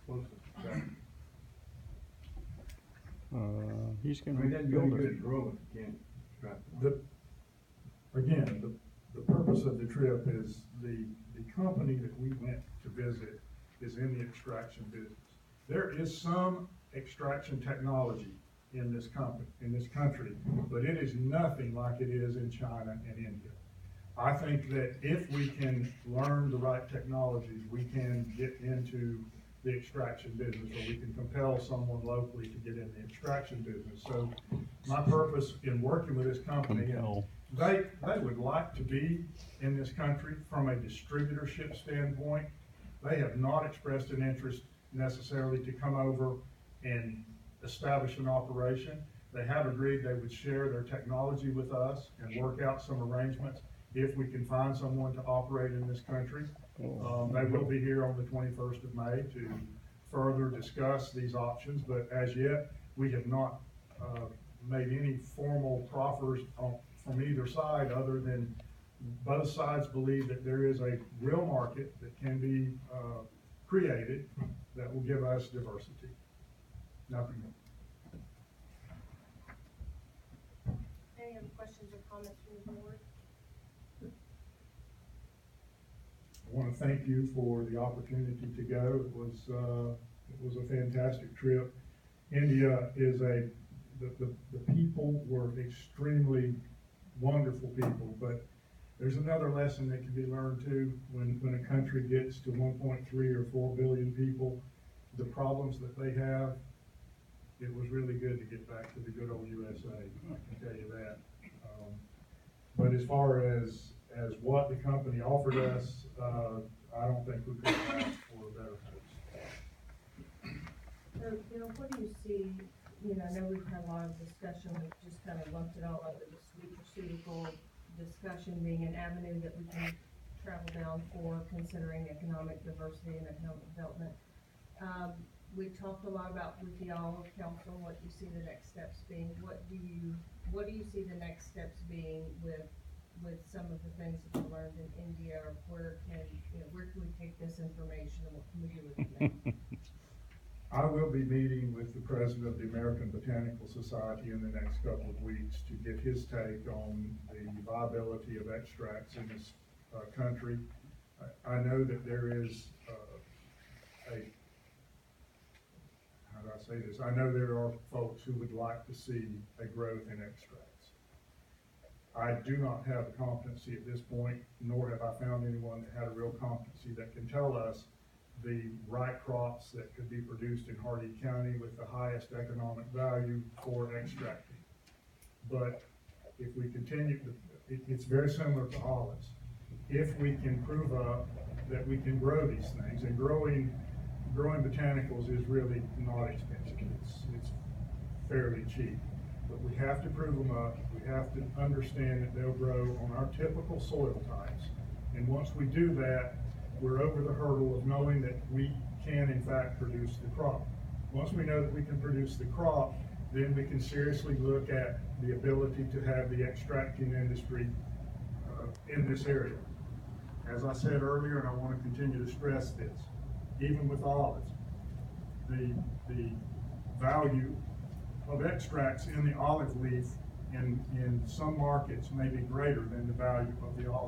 explosive extraction. He's I mean, gonna that's build very it. good drone if you can't extract it. The purpose of the trip is the company that we went to visit is in the extraction business. There is some extraction technology in this country, but it is nothing like it is in China and India. I think that if we can learn the right technologies, we can get into the extraction business, or we can compel someone locally to get in the extraction business. So my purpose in working with this company, and Compel. they would like to be in this country from a distributorship standpoint. They have not expressed an interest necessarily to come over and establish an operation. They have agreed they would share their technology with us and work out some arrangements if we can find someone to operate in this country. They will be here on the 21st of May to further discuss these options, but as yet, we have not made any formal proffers from either side, other than both sides believe that there is a real market that can be created that will give us diversity. Nothing more. Any other questions or comments from the board? I want to thank you for the opportunity to go. It was a fantastic trip. India is the people were extremely wonderful people, but there's another lesson that can be learned too. When a country gets to 1.3 or 4 billion people, the problems that they have, it was really good to get back to the good old USA, I can tell you that. But as far as what the company offered us, I don't think we could have asked for a better host. So, Bill, what do you see, I know we've had a lot of discussion, we've just kind of lumped it all under this nutraceutical discussion being an avenue that we can travel down for considering economic diversity and economic development. We talked a lot about with y'all, council, what you see the next steps being. What do you see the next steps being with some of the things that you learned in India, or where can we take this information and what can we do with it now? I will be meeting with the president of the American Botanical Society in the next couple of weeks to get his take on the viability of extracts in this country. I know that there is how do I say this? I know there are folks who would like to see a growth in extracts. I do not have a competency at this point, nor have I found anyone that had a real competency that can tell us the right crops that could be produced in Hardee County with the highest economic value for extracting. But if we continue, it's very similar to olives. If we can prove up that we can grow these things, and growing botanicals is really not expensive. It's fairly cheap. But we have to prove them up. We have to understand that they'll grow on our typical soil types. And once we do that, we're over the hurdle of knowing that we can in fact produce the crop. Once we know that we can produce the crop, then we can seriously look at the ability to have the extracting industry in this area. As I said earlier, and I want to continue to stress this, even with olives, the value of extracts in the olive leaf in some markets may be greater than the value of the olive.